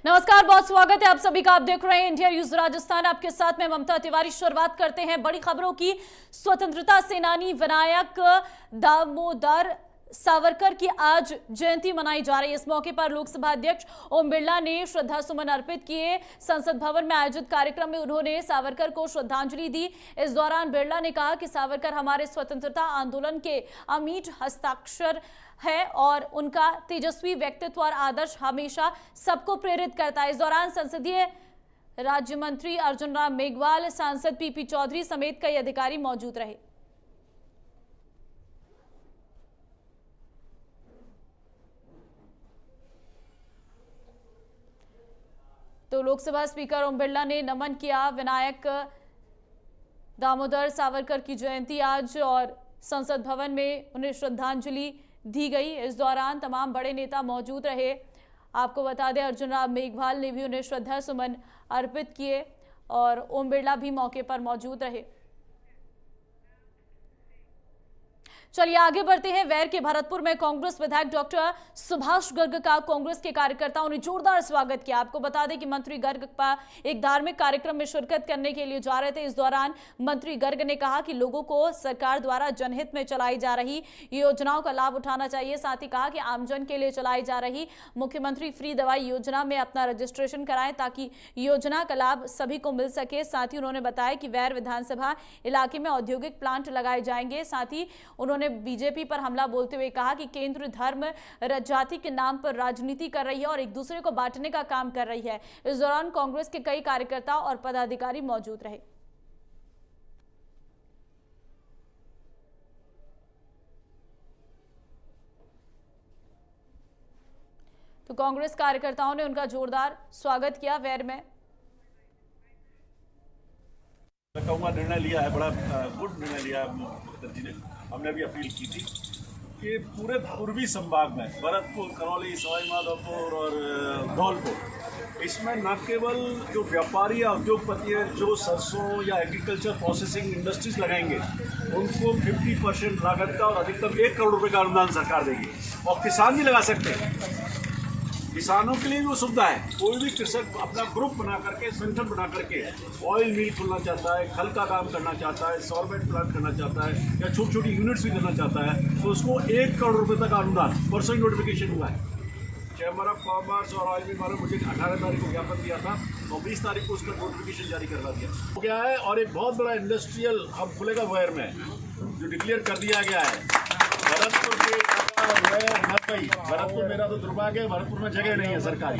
नमस्कार, बहुत स्वागत है आप सभी का। आप देख रहे हैं इंडिया न्यूज राजस्थान। आपके साथ में ममता तिवारी। शुरुआत करते हैं बड़ी खबरों की। स्वतंत्रता सेनानी विनायक दामोदर सावरकर की आज जयंती मनाई जा रही है। इस मौके पर लोकसभा अध्यक्ष ओम बिरला ने श्रद्धा सुमन अर्पित किए। संसद भवन में आयोजित कार्यक्रम में उन्होंने सावरकर को श्रद्धांजलि दी। इस दौरान बिरला ने कहा कि सावरकर हमारे स्वतंत्रता आंदोलन के अमिट हस्ताक्षर है और उनका तेजस्वी व्यक्तित्व और आदर्श हमेशा सबको प्रेरित करता है। इस दौरान संसदीय राज्य मंत्री अर्जुन राम मेघवाल, सांसद पीपी चौधरी समेत कई अधिकारी मौजूद रहे। तो लोकसभा स्पीकर ओम बिरला ने नमन किया विनायक दामोदर सावरकर की जयंती आज, और संसद भवन में उन्हें श्रद्धांजलि दी गई। इस दौरान तमाम बड़े नेता मौजूद रहे। आपको बता दें, अर्जुन राम मेघवाल ने भी उन्हें श्रद्धा सुमन अर्पित किए और ओम बिरला भी मौके पर मौजूद रहे। चलिए आगे बढ़ते हैं। वैर के भरतपुर में कांग्रेस विधायक डॉक्टर सुभाष गर्ग का कांग्रेस के कार्यकर्ताओं ने जोरदार स्वागत किया। आपको बता दें कि मंत्री गर्ग एक धार्मिक कार्यक्रम में शिरकत करने के लिए जा रहे थे। इस दौरान मंत्री गर्ग ने कहा कि लोगों को सरकार द्वारा जनहित में चलाई जा रही योजनाओं का लाभ उठाना चाहिए। साथ ही कहा कि आमजन के लिए चलाई जा रही मुख्यमंत्री फ्री दवाई योजना में अपना रजिस्ट्रेशन कराएं ताकि योजना का लाभ सभी को मिल सके। साथ ही उन्होंने बताया कि वैर विधानसभा इलाके में औद्योगिक प्लांट लगाए जाएंगे। साथ ही उन्होंने बीजेपी पर हमला बोलते हुए कहा कि केंद्र धर्म जाति के नाम पर राजनीति कर रही है और एक दूसरे को बांटने का काम कर रही है। इस दौरान कांग्रेस के कई कार्यकर्ता और पदाधिकारी मौजूद रहे। तो कांग्रेस कार्यकर्ताओं ने उनका जोरदार स्वागत किया। वैर में कहूँगा निर्णय लिया है, बड़ा गुड निर्णय लिया है मुख्यमंत्री जी ने। हमने भी अपील की थी कि पूरे पूर्वी संभाग में भरतपुर, करौली, सवाई माधोपुर और धौलपुर, इसमें न केवल जो व्यापारी या उद्योगपति है जो सरसों या एग्रीकल्चर प्रोसेसिंग इंडस्ट्रीज लगाएंगे उनको 50% लागत का और अधिकतम 1 करोड़ रुपए का अनुदान सरकार देगी। और किसान भी लगा सकते हैं। किसानों के लिए भी वो सुविधा है। कोई भी कृषक अपना ग्रुप बना करके, संगठन बना करके ऑयल मिल खोलना चाहता है, खल का काम करना चाहता है, सॉल्वेंट प्लांट करना चाहता है या छोटी छोटी यूनिट्स भी करना चाहता है, तो उसको 1 करोड़ रुपए तक अनुदान। परसों ही नोटिफिकेशन हुआ है। चैम्बर ऑफ कॉमर्स और ऑयल मिल वालों मुझे 18 तारीख को ज्ञापन दिया था और 20 तारीख को उसका नोटिफिकेशन जारी करवा दिया हो गया है। और एक बहुत बड़ा इंडस्ट्रियल हब खुलेगा वैर में, जो डिक्लेयर कर दिया गया है। भरतपुर के भरतपुर मेरा तो दुर्भाग्य है, भरतपुर में जगह नहीं है सरकारी,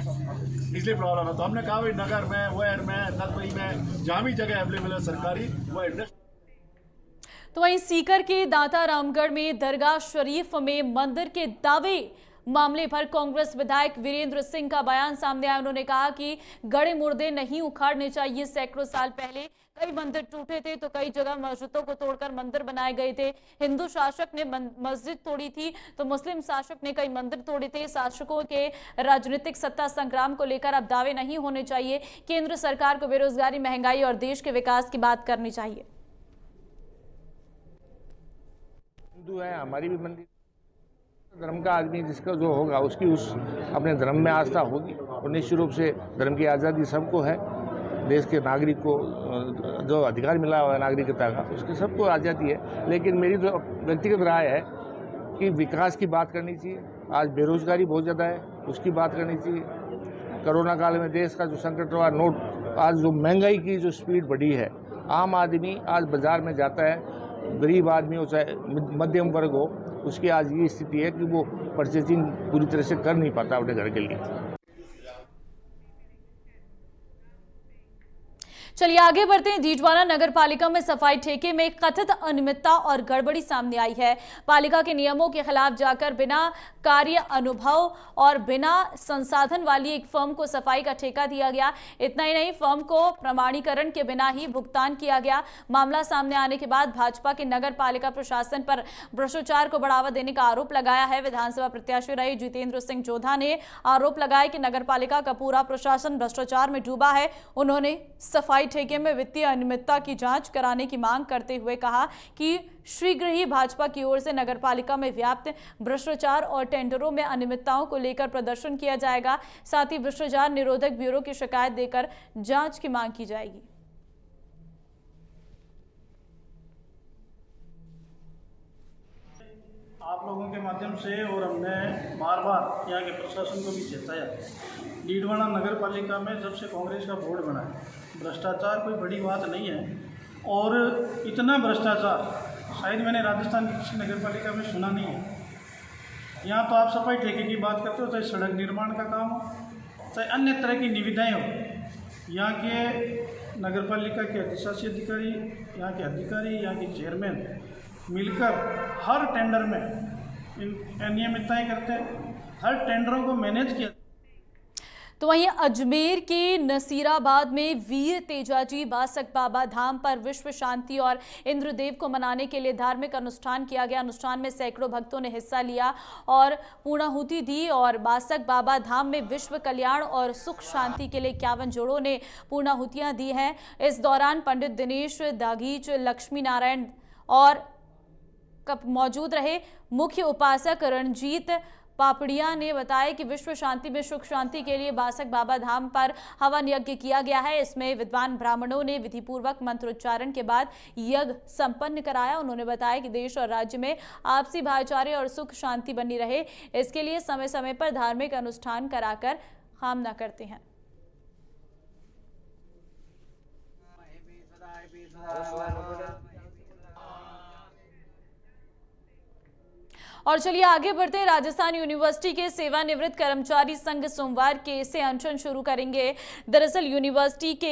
इसलिए प्रॉब्लम है। तो हमने कहा भाई नगर में, वैर में, नलपई में जहाँ भी जगह अवेलेबल है सरकारी, वो इंडस्ट्री। तो वहीं सीकर के दाता रामगढ़ में दरगाह शरीफ में मंदिर के दावे मामले पर कांग्रेस विधायक वीरेंद्र सिंह का बयान सामने आया। उन्होंने कहा कि गड़े मुर्दे नहीं उखाड़ने चाहिए। सैकड़ों साल पहले कई मंदिर टूटे थे तो कई जगह मस्जिदों को तोड़कर मंदिर बनाए गए थे। हिंदू शासक ने मस्जिद तोड़ी थी तो मुस्लिम शासक ने कई मंदिर तोड़े थे। शासकों के राजनीतिक सत्ता संग्राम को लेकर अब दावे नहीं होने चाहिए। केंद्र सरकार को बेरोजगारी, महंगाई और देश के विकास की बात करनी चाहिए। हिंदू है, हमारी भी मंदिर धर्म का आदमी जिसका जो होगा उसकी उस अपने धर्म में आस्था होगी और निश्चित रूप से धर्म की आज़ादी सबको है। देश के नागरिक को जो अधिकार मिला हुआ है नागरिकता का, उसकी सबको आज़ादी है। लेकिन मेरी जो व्यक्तिगत राय है कि विकास की बात करनी चाहिए। आज बेरोजगारी बहुत ज़्यादा है, उसकी बात करनी चाहिए। कोरोना काल में देश का जो संकट रहा, नोट, आज जो महंगाई की जो स्पीड बढ़ी है, आम आदमी आज बाज़ार में जाता है, गरीब आदमी हो चाहे मध्यम वर्ग हो, उसकी आज ये स्थिति है कि वो परचेजिंग पूरी तरह से कर नहीं पाता अपने घर के लिए। चलिए आगे बढ़ते हैं। डीडवाना नगर पालिका में सफाई ठेके में कथित अनियमितता और गड़बड़ी सामने आई है। पालिका के नियमों के खिलाफ जाकर बिना कार्य अनुभव और बिना संसाधन वाली एक फर्म को सफाई का ठेका दिया गया। इतना ही नहीं, फर्म को प्रमाणीकरण के बिना ही भुगतान किया गया। मामला सामने आने के बाद भाजपा के नगर पालिका प्रशासन पर भ्रष्टाचार को बढ़ावा देने का आरोप लगाया है। विधानसभा प्रत्याशी रहे जितेंद्र सिंह जोधा ने आरोप लगाया कि नगर पालिका का पूरा प्रशासन भ्रष्टाचार में डूबा है। उन्होंने सफाई ठेके में वित्तीय अनियमितता की जांच कराने की मांग करते हुए कहा कि शीघ्र ही भाजपा की ओर से नगरपालिका में व्याप्त भ्रष्टाचार और टेंडरों में अनियमितताओं को लेकर प्रदर्शन किया जाएगा। साथ ही भ्रष्टाचार निरोधक ब्यूरो की शिकायत देकर जांच की मांग की जाएगी। आप लोगों के माध्यम से और हमने बार बार यहाँ के प्रशासन को भी चेताया। डीडवाना नगर पालिका में जब से कांग्रेस का बोर्ड बना है, भ्रष्टाचार कोई बड़ी बात नहीं है। और इतना भ्रष्टाचार शायद मैंने राजस्थान की किसी नगर पालिका में सुना नहीं है। यहाँ तो आप सफाई ठेके की बात करते हो, चाहे सड़क निर्माण का काम हो, चाहे अन्य तरह की निविदाएँ हो, यहाँ के नगर पालिका के अधिशासी अधिकारी, यहाँ के अधिकारी, यहाँ के चेयरमैन मिलकर हर टेंडर में अनियमितताएं करते हैं। हर टेंडरों को मैनेज किया। तो वहीं अजमेर के नसीराबाद में वीर तेजाजी बासक बाबा धाम पर विश्व शांति और इंद्रदेव को मनाने के लिए धार्मिक अनुष्ठान किया गया। अनुष्ठान में सैकड़ों भक्तों ने हिस्सा लिया और पूर्णाहुति दी और बासक बाबा धाम में विश्व कल्याण और सुख शांति के लिए 51 जोड़ों ने पूर्णाहुतियां दी हैं। इस दौरान पंडित दिनेश दागीच, लक्ष्मी नारायण और मौजूद रहे। मुख्य उपासक रणजीत पापड़िया ने बताया कि विश्व शांति में सुख शांति के लिए बासक बाबा धाम पर हवन यज्ञ किया गया है। इसमें विद्वान ब्राह्मणों ने विधिपूर्वक मंत्रोच्चारण के बाद यज्ञ संपन्न कराया। उन्होंने बताया कि देश और राज्य में आपसी भाईचारे और सुख शांति बनी रहे, इसके लिए समय समय पर धार्मिक अनुष्ठान कराकर कामना करते हैं। और चलिए आगे बढ़ते हैं। राजस्थान यूनिवर्सिटी के सेवानिवृत्त कर्मचारी संघ सोमवार से अनशन शुरू करेंगे। दरअसल यूनिवर्सिटी के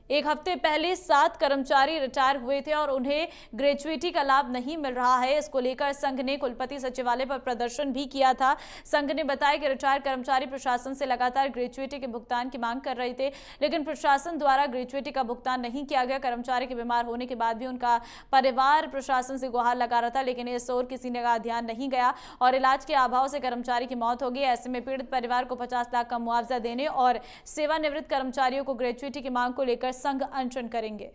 एक हफ्ते पहले 7 कर्मचारी रिटायर हुए थे और उन्हें ग्रेजुएटी का लाभ नहीं मिल रहा है। इसको लेकर संघ ने कुलपति सचिवालय पर प्रदर्शन भी किया था। संघ ने बताया कि रिटायर कर्मचारी प्रशासन से लगातार ग्रेजुएटी के भुगतान की मांग कर रहे थे, लेकिन प्रशासन द्वारा ग्रेजुएटी का भुगतान नहीं किया गया। कर्मचारी के बीमार होने के बाद भी उनका परिवार प्रशासन से गुहार लगा रहा था, लेकिन इस ओर किसी ने का ध्यान नहीं गया और इलाज के अभाव से कर्मचारी की मौत हो गई। ऐसे में पीड़ित परिवार को 50 लाख का मुआवजा देने और सेवानिवृत्त कर्मचारियों को ग्रेजुएटी की मांग को लेकर संघ अनशन करेंगे।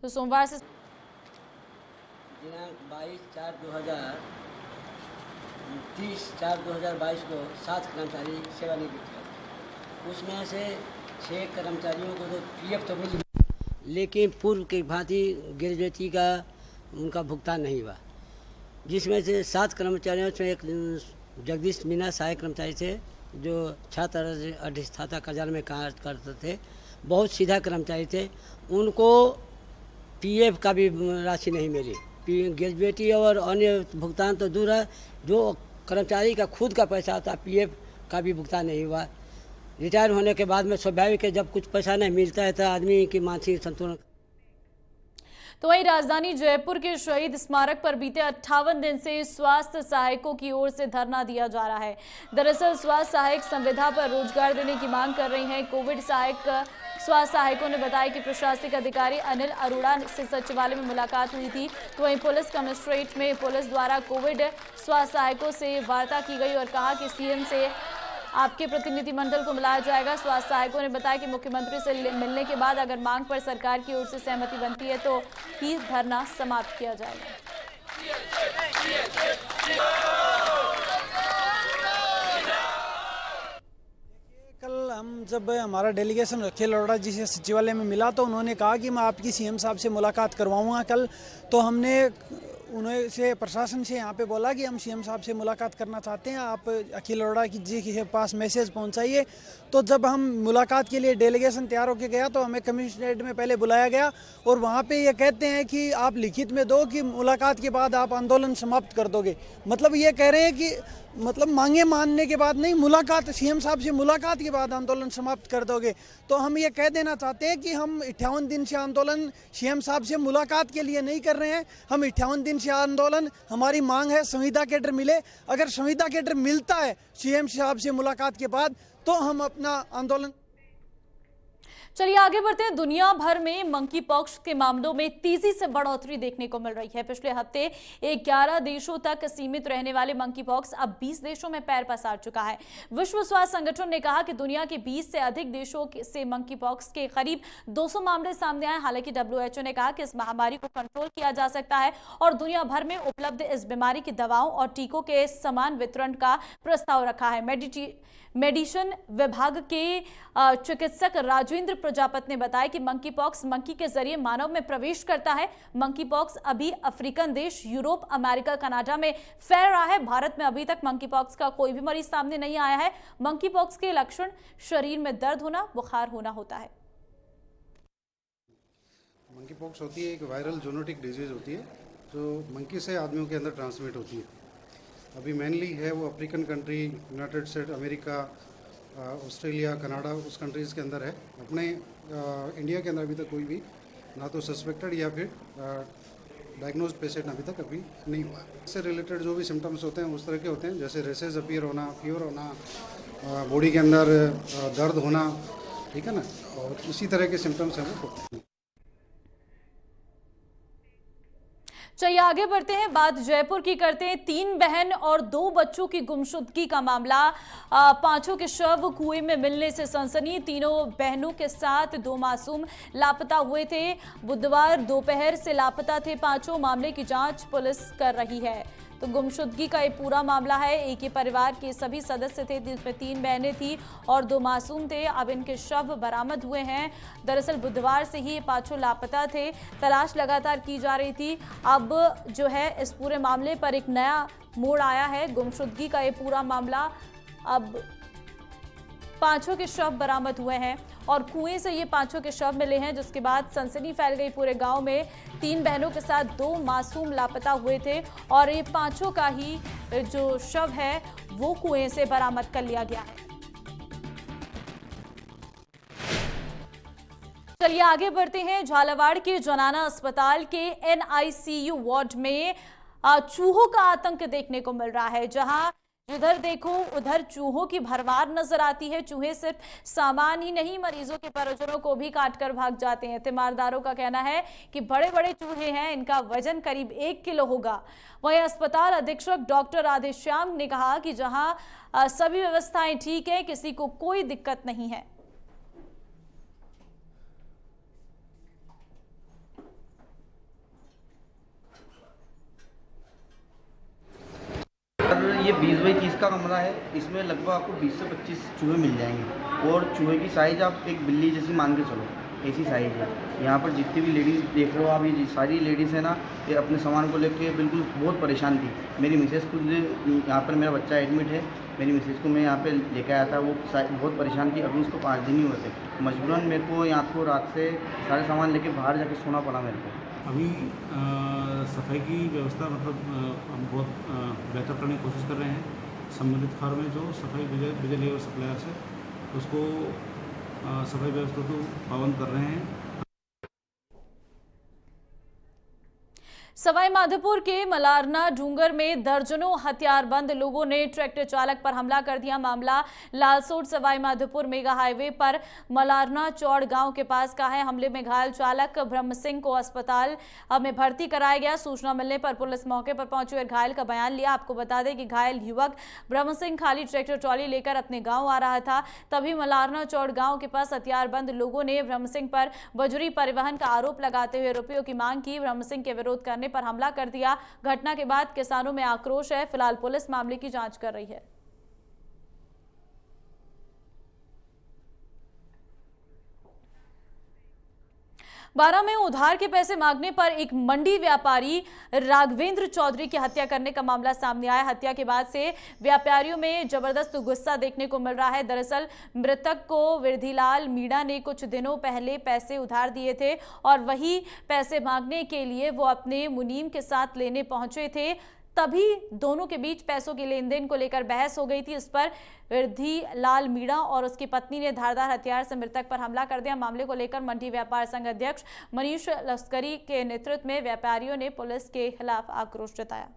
तो सोमवार से दिनांक 22/4/2022 को 7 कर्मचारी सेवानिवृत्त हुए। उसमें से 6 कर्मचारियों को तो पीएफ तो मिली, लेकिन पूर्व की भांति ग्रेजुएटी का उनका भुगतान नहीं हुआ। जिसमें से 7 कर्मचारियों से एक जगदीश मीना सहायक कर्मचारी थे, जो छात्र अधिष्ठाता कार्यालय में कार्य करते थे, बहुत सीधा कर्मचारी थे। उनको पीएफ का भी राशि नहीं मिली। ग्रेजुएटी और अन्य भुगतान तो दूर है, जो कर्मचारी का खुद का पैसा था पीएफ का भी भुगतान नहीं हुआ। रिटायर होने के बाद में स्वाभाविक है, जब कुछ पैसा नहीं मिलता है तो आदमी की मानसिक संतुलन। तो वहीं राजधानी जयपुर के शहीद स्मारक पर बीते 58 दिन से स्वास्थ्य सहायकों की ओर से धरना दिया जा रहा है। दरअसल स्वास्थ्य सहायक संविदा पर रोजगार देने की मांग कर रही हैं। कोविड स्वास्थ्य सहायकों ने बताया कि प्रशासनिक अधिकारी अनिल अरोड़ा से सचिवालय में मुलाकात हुई थी। तो वहीं पुलिस कमिश्नरेट में पुलिस द्वारा कोविड स्वास्थ्य सहायकों से वार्ता की गई और कहा कि सीएम से आपके प्रतिनिधिमंडल को मिलाया जाएगा। स्वास्थ्य सहायकों ने बताया कि मुख्यमंत्री से मिलने के बाद अगर मांग पर सरकार की ओर से सहमति बनती है तो ही धरना समाप्त किया जाएगा। कल हम जब हमारा डेलीगेशन अखिल अरोड़ा जी से सचिवालय में मिला तो उन्होंने कहा कि मैं आपकी सीएम साहब से मुलाकात करवाऊंगा कल। तो हमने उन्हें से प्रशासन से यहाँ पे बोला कि हम सीएम साहब से मुलाकात करना चाहते हैं, आप अखिल अरोड़ा जी के पास मैसेज पहुँचाइए। तो जब हम मुलाकात के लिए डेलीगेशन तैयार होकर गया तो हमें कमिश्नरेट में पहले बुलाया गया और वहाँ पे ये कहते हैं कि आप लिखित में दो कि मुलाकात के बाद आप आंदोलन समाप्त कर दोगे। मतलब ये कह रहे हैं कि मतलब मांगे मानने के बाद नहीं, मुलाकात सीएम साहब से मुलाकात के बाद आंदोलन समाप्त कर दोगे। तो हम ये कह देना चाहते हैं कि हम 58 दिन से आंदोलन सीएम साहब से मुलाकात के लिए नहीं कर रहे हैं। हम 58 दिन से आंदोलन, हमारी मांग है संविदा कैडर मिले। अगर संविदा कैडर मिलता है सीएम साहब से मुलाकात के बाद तो हम अपना आंदोलन। चलिए आगे बढ़ते हैं। दुनिया भर में मंकी पॉक्स के मामलों में तेजी से बढ़ोतरी देखने को मिल रही है। पिछले हफ्ते 11 देशों तक सीमित रहने वाले मंकी पॉक्स अब 20 देशों में पैर पसार चुका है। विश्व स्वास्थ्य संगठन ने कहा कि दुनिया के 20 से अधिक देशों से मंकी पॉक्स के करीब 200 मामले सामने आए। हालांकि WHO ने कहा कि इस महामारी को कंट्रोल किया जा सकता है और दुनिया भर में उपलब्ध इस बीमारी की दवाओं और टीकों के समान वितरण का प्रस्ताव रखा है। मेडिसिन विभाग के चिकित्सक राजेंद्र प्रजापति ने बताया कि मंकी पॉक्स मंकी के जरिए मानव में प्रवेश करता है। मंकी पॉक्स अभी अफ्रीकन देश, यूरोप, अमेरिका, कनाडा में फैल रहा है। भारत में अभी तक मंकी पॉक्स का कोई भी मरीज सामने नहीं आया है। मंकी पॉक्स के लक्षण शरीर में दर्द होना, बुखार होना होता है। मंकी पॉक्स होती है एक वायरल जूनोटिक डिजीज़ होती है जो मंकी से आदमियों के अंदर ट्रांसमिट होती है। अभी मेनली है वो African country, United state America, Australia, Canada, उस कंट्रीज़ के अंदर है। अपने इंडिया के अंदर अभी तक कोई भी ना तो सस्पेक्टेड या फिर डायग्नोज पेशेंट अभी तक नहीं हुआ है। इससे रिलेटेड जो भी सिम्टम्स होते हैं उस तरह के होते हैं, जैसे रेसेस अपीयर होना, फीवर होना, बॉडी के अंदर दर्द होना, ठीक है ना, और इसी तरह के सिम्टम्स हैं वो होते हैं। चलिए आगे बढ़ते हैं। बात जयपुर की करते हैं। 3 बहन और 2 बच्चों की गुमशुदगी का मामला। 5 के शव कुएं में मिलने से सनसनी। तीनों बहनों के साथ 2 मासूम लापता हुए थे। बुधवार दोपहर से लापता थे 5। मामले की जांच पुलिस कर रही है। तो गुमशुदगी का ये पूरा मामला है। एक ही परिवार के सभी सदस्य थे, जिसमें 3 बहनें थी और 2 मासूम थे। अब इनके शव बरामद हुए हैं। दरअसल बुधवार से ही ये 5 लापता थे। तलाश लगातार की जा रही थी। अब जो है इस पूरे मामले पर एक नया मोड़ आया है। गुमशुदगी का ये पूरा मामला, अब 5 के शव बरामद हुए हैं और कुएं से ये 5 के शव मिले हैं, जिसके बाद सनसनी फैल गई पूरे गांव में। 3 बहनों के साथ 2 मासूम लापता हुए थे और ये 5 का ही जो शव है वो कुएं से बरामद कर लिया गया है। चलिए आगे बढ़ते हैं। झालावाड़ के जनाना अस्पताल के NICU वार्ड में चूहों का आतंक देखने को मिल रहा है। जहां जिधर देखो उधर चूहों की भरमार नजर आती है। चूहे सिर्फ सामान ही नहीं, मरीजों के परिजनों को भी काट कर भाग जाते हैं। तीमारदारों का कहना है कि बड़े बड़े चूहे हैं, इनका वजन करीब 1 किलो होगा। वहीं अस्पताल अधीक्षक डॉक्टर राधेश्याम ने कहा कि जहां सभी व्यवस्थाएं ठीक है, किसी को कोई दिक्कत नहीं है। ये 20 बाई 30 का कमरा है। इसमें लगभग आपको 20 से 25 चूहे मिल जाएंगे और चूहे की साइज़ आप एक बिल्ली जैसी मान के चलो, ऐसी साइज़ है। यहाँ पर जितनी भी लेडीज़ देख रहे हो आप, ये सारी लेडीज़ है ना, ये अपने सामान को लेके बिल्कुल बहुत परेशान थी। मेरी मिसेज़ खुद यहाँ पर, मेरा बच्चा एडमिट है, मेरी मिसेज़ को मैं यहाँ पे लेके आया था, वो बहुत परेशान थी। अभी उसको 5 दिन ही हुए थे। मजबूरन मेरे को यहाँ को रात से सारे सामान लेके बाहर जाके सोना पड़ा मेरे को। अभी सफाई की व्यवस्था मतलब हम बहुत बेहतर करने की कोशिश कर रहे हैं। संबंधित फर्म है जो सफाई विजय लेवल सप्लायर से, उसको सफाई व्यवस्था को पाबंद कर रहे हैं। सवाई माधोपुर के मलारना डूंगर में दर्जनों हथियारबंद लोगों ने ट्रैक्टर चालक पर हमला कर दिया। मामला लालसोट सवाई माधोपुर मेगा हाईवे पर मलारना चौड़ गांव के पास का है। हमले में घायल चालक ब्रह्म सिंह को अस्पताल में भर्ती कराया गया। सूचना मिलने पर पुलिस मौके पर पहुंची और घायल का बयान लिया। आपको बता दें कि घायल युवक ब्रह्म सिंह खाली ट्रैक्टर ट्रॉली लेकर अपने गाँव आ रहा था। तभी मलारना चौड़ गाँव के पास हथियारबंद लोगों ने ब्रह्म सिंह पर बजरी परिवहन का आरोप लगाते हुए रुपयों की मांग की। ब्रह्म सिंह के विरोध करने पर हमला कर दिया। घटना के बाद किसानों में आक्रोश है। फिलहाल पुलिस मामले की जांच कर रही है। बारां में उधार के पैसे मांगने पर एक मंडी व्यापारी राघवेंद्र चौधरी की हत्या करने का मामला सामने आया। हत्या के बाद से व्यापारियों में जबरदस्त गुस्सा देखने को मिल रहा है। दरअसल मृतक को वृद्धिलाल मीणा ने कुछ दिनों पहले पैसे उधार दिए थे और वही पैसे मांगने के लिए वो अपने मुनीम के साथ लेने पहुंचे थे। तभी दोनों के बीच पैसों के लेन देन को लेकर बहस हो गई थी। इस पर वृद्धिलाल मीणा और उसकी पत्नी ने धारदार हथियार से मृतक पर हमला कर दिया। मामले को लेकर मंडी व्यापार संघ अध्यक्ष मनीष लश्करी के नेतृत्व में व्यापारियों ने पुलिस के खिलाफ आक्रोश जताया।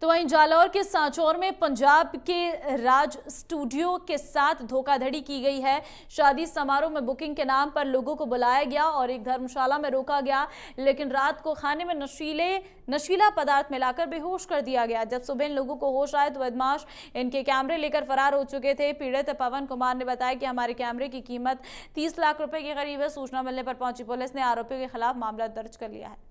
तो वहीं जालौर के सांचौर में पंजाब के राज स्टूडियो के साथ धोखाधड़ी की गई है। शादी समारोह में बुकिंग के नाम पर लोगों को बुलाया गया और एक धर्मशाला में रोका गया, लेकिन रात को खाने में नशीला पदार्थ मिलाकर बेहोश कर दिया गया। जब सुबह इन लोगों को होश आए तो बदमाश इनके कैमरे लेकर फरार हो चुके थे। पीड़ित पवन कुमार ने बताया कि हमारे कैमरे की कीमत 30 लाख रुपए के करीब है। सूचना मिलने पर पहुंची पुलिस ने आरोपियों के खिलाफ मामला दर्ज कर लिया है।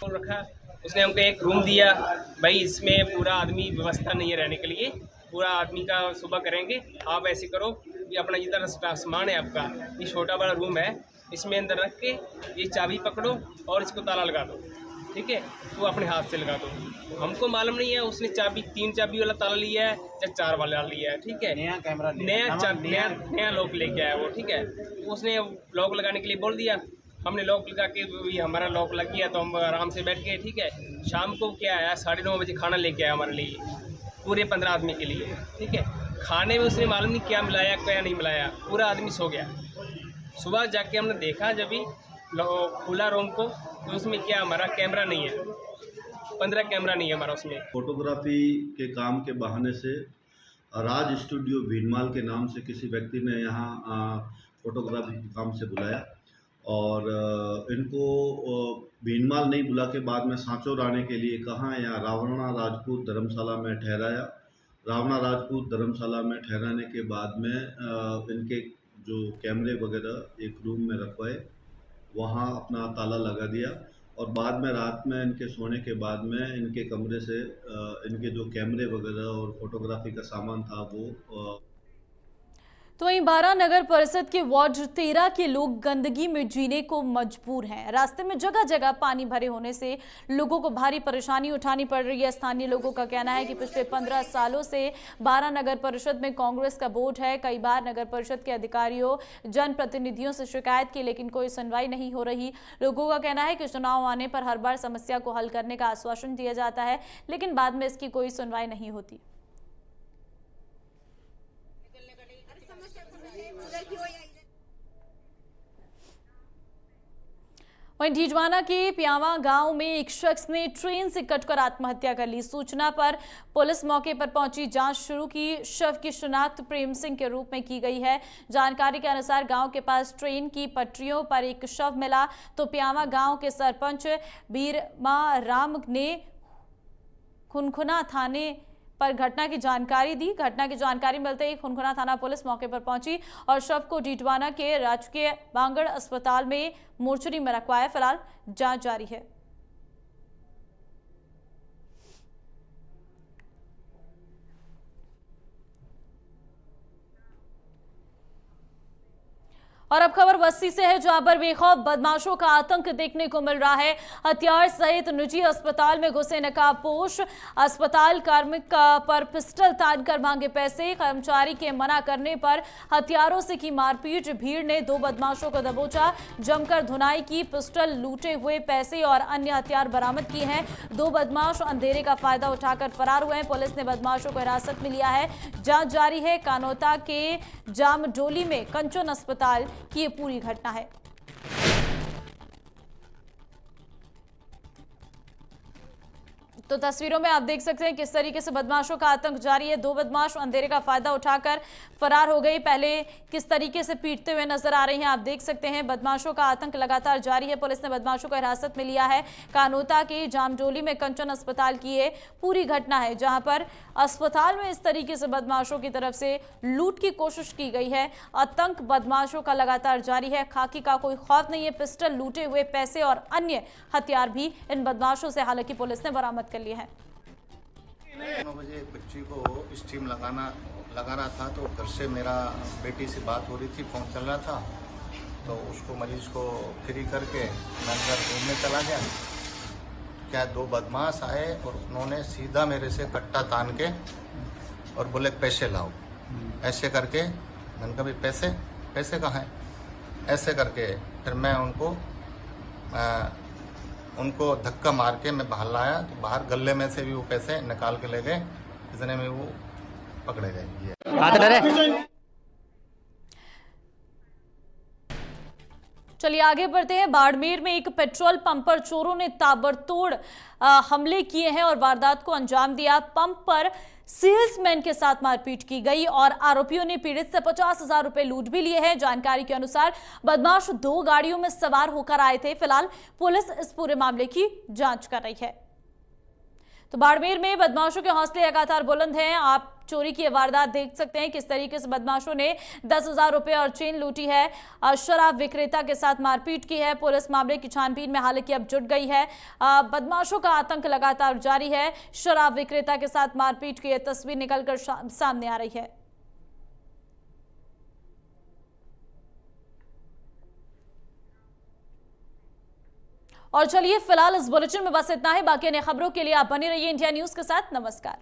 रखा, उसने हमको एक रूम दिया, भाई इसमें पूरा आदमी व्यवस्था नहीं है रहने के लिए, पूरा आदमी का सुबह करेंगे, आप ऐसे करो कि अपना जितना सामान है आपका, ये छोटा बड़ा रूम है, इसमें अंदर रख के ये चाबी पकड़ो और इसको ताला लगा दो, ठीक है, वो अपने हाथ से लगा दो। हमको मालूम नहीं है उसने 3 चाबी वाला ताला लिया है या 4 वाला लिया है, ठीक है, नया कैमरा नया लॉक लेके आया वो, ठीक है, उसने लॉक लगाने के लिए बोल दिया। हमने लॉक लगा के हमारा लॉक लग गया तो हम आराम से बैठ गए, ठीक है। शाम को क्या आया 9:30 बजे खाना लेके आया हमारे लिए, पूरे 15 आदमी के लिए, ठीक है। खाने में उसने मालूम नहीं क्या मिलाया क्या नहीं मिलाया, पूरा आदमी सो गया। सुबह जाके हमने देखा जब भी खुला रूम को, तो उसमें क्या हमारा कैमरा नहीं है, 15 कैमरा नहीं है हमारा उसमें। फोटोग्राफी के काम के बहाने से राज स्टूडियो भीनमाल के नाम से किसी व्यक्ति ने यहाँ फोटोग्राफी के काम से बुलाया और इनको भीनमाल नहीं बुला के बाद में सांचौर आने के लिए कहा। यहाँ रावणा राजपूत धर्मशाला में ठहराया। रावणा राजपूत धर्मशाला में ठहराने के बाद में इनके जो कैमरे वगैरह एक रूम में रखवाए, वहाँ अपना ताला लगा दिया और बाद में रात में इनके सोने के बाद में इनके कमरे से इनके जो कैमरे वगैरह और फोटोग्राफी का सामान था वो। तो वहीं बारा नगर परिषद के वार्ड 13 के लोग गंदगी में जीने को मजबूर हैं। रास्ते में जगह जगह पानी भरे होने से लोगों को भारी परेशानी उठानी पड़ रही है। स्थानीय लोगों का कहना है कि पिछले 15 सालों से बारा नगर परिषद में कांग्रेस का बोर्ड है। कई बार नगर परिषद के अधिकारियों जनप्रतिनिधियों से शिकायत की, लेकिन कोई सुनवाई नहीं हो रही। लोगों का कहना है कि चुनाव आने पर हर बार समस्या को हल करने का आश्वासन दिया जाता है, लेकिन बाद में इसकी कोई सुनवाई नहीं होती। वहीं डीडवाना के प्यावा गांव में एक शख्स ने ट्रेन से कटकर आत्महत्या कर ली। सूचना पर पुलिस मौके पर पहुंची, जांच शुरू की। शव की शिनाख्त प्रेम सिंह के रूप में की गई है। जानकारी के अनुसार गांव के पास ट्रेन की पटरियों पर एक शव मिला तो प्यावा गांव के सरपंच बीरमा राम ने खुनखुना थाने पर घटना की जानकारी दी। घटना की जानकारी मिलते ही खुनखुना थाना पुलिस मौके पर पहुंची और शव को डीडवाना के राजकीय बांगड़ अस्पताल में मोर्चरी में रखवाया। फिलहाल जांच जारी है। और अब खबर बस्ती से है, जहां पर बेखौफ बदमाशों का आतंक देखने को मिल रहा है। हथियार सहित निजी अस्पताल में घुसे नकाबपोश अस्पताल कार्मिक पर पिस्टल तानकर मांगे पैसे। कर्मचारी के मना करने पर हथियारों से की मारपीट। भीड़ ने 2 बदमाशों को दबोचा, जमकर धुनाई की। पिस्टल, लूटे हुए पैसे और अन्य हथियार बरामद किए हैं। 2 बदमाश अंधेरे का फायदा उठाकर फरार हुए हैं। पुलिस ने बदमाशों को हिरासत में लिया है। जांच जारी है। कानोता के जामडोली में कंचन अस्पताल की ये पूरी घटना है। तो तस्वीरों में आप देख सकते हैं किस तरीके से बदमाशों का आतंक जारी है। 2 बदमाश अंधेरे का फायदा उठाकर फरार हो गए। पहले किस तरीके से पीटते हुए नजर आ रहे हैं आप देख सकते हैं। बदमाशों का आतंक लगातार जारी है। पुलिस ने बदमाशों को हिरासत में लिया है। कानोता के जामडोली में कंचन अस्पताल की ये पूरी घटना है, जहां पर अस्पताल में इस तरीके से बदमाशों की तरफ से लूट की कोशिश की गई है। आतंक बदमाशों का लगातार जारी है। खाकी का कोई खौफ नहीं है। पिस्टल, लूटे हुए पैसे और अन्य हथियार भी इन बदमाशों से हालांकि पुलिस ने बरामद कर लिए हैं। 9 बजे बच्ची को स्टीम लगा रहा था, तो घर से मेरा बेटी से बात हो रही थी, फोन चल रहा था, तो उसको मरीज को फ्री करके मैं घर घूमने चला गया। क्या 2 बदमाश आए और उन्होंने सीधा मेरे से कट्टा तान के और बोले पैसे लाओ। ऐसे करके मैंने कहा भाई पैसे कहाँ हैं? ऐसे करके फिर मैं उनको धक्का मार के मैं बाहर लाया, तो बाहर गले में से भी वो पैसे निकाल के ले गए। इतने में वो पकड़े गए। चलिए आगे बढ़ते हैं। बाड़मेर में एक पेट्रोल पंप पर चोरों ने ताबड़तोड़ हमले किए हैं और वारदात को अंजाम दिया। पंप पर सेल्समैन के साथ मारपीट की गई और आरोपियों ने पीड़ित से 50,000 रुपए लूट भी लिए हैं। जानकारी के अनुसार बदमाश 2 गाड़ियों में सवार होकर आए थे। फिलहाल पुलिस इस पूरे मामले की जांच कर रही है। तो बाड़मेर में बदमाशों के हौसले लगातार बुलंद हैं। आप चोरी की वारदात देख सकते हैं किस तरीके से बदमाशों ने 10,000 रुपए और चेन लूटी है। शराब विक्रेता के साथ मारपीट की है। पुलिस मामले की छानबीन में हालांकि अब जुट गई है। बदमाशों का आतंक लगातार जारी है। शराब विक्रेता के साथ मारपीट की यह तस्वीर निकलकर सामने आ रही है। और चलिए फिलहाल इस बुलेटिन में बस इतना ही। बाकी अन्य खबरों के लिए आप बने रहिए इंडिया न्यूज के साथ। नमस्कार।